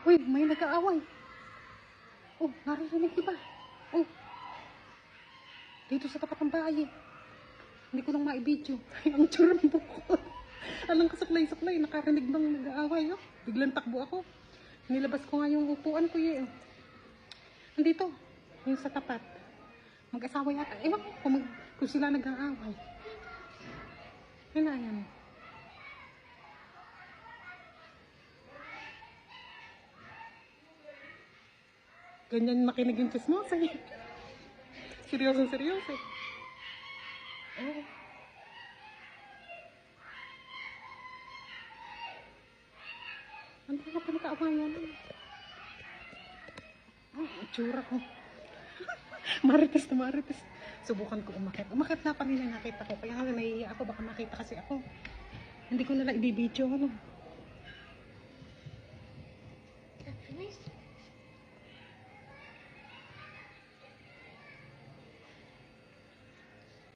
Uy, may nag-aaway. Oh, naririnig di ba? Oh, dito sa tapat ng bahay eh. Hindi ko lang maibidyo. Ay, ang tsuran ko. Alang kasuklay-suklay, nakarinig bang nag-aaway, oh. Biglang takbo ako. Nilabas ko nga yung upuan ko, eh. Nandito, yung sa tapat. Mag-asawa yata. Ewan ko kung sila nag-aaway. Yan na, yan. Ganyan makinig yung chismosa, eh. Seryosong seryoso. Oh. Ano ka pa naka-awayan? Tsura ko. Marites na marites. Subukan ko umakit. Umakit na pa rin nakita ko. Kaya nga naiiya ako. Baka makita kasi ako. Hindi ko nalang ibibidyo. Ano?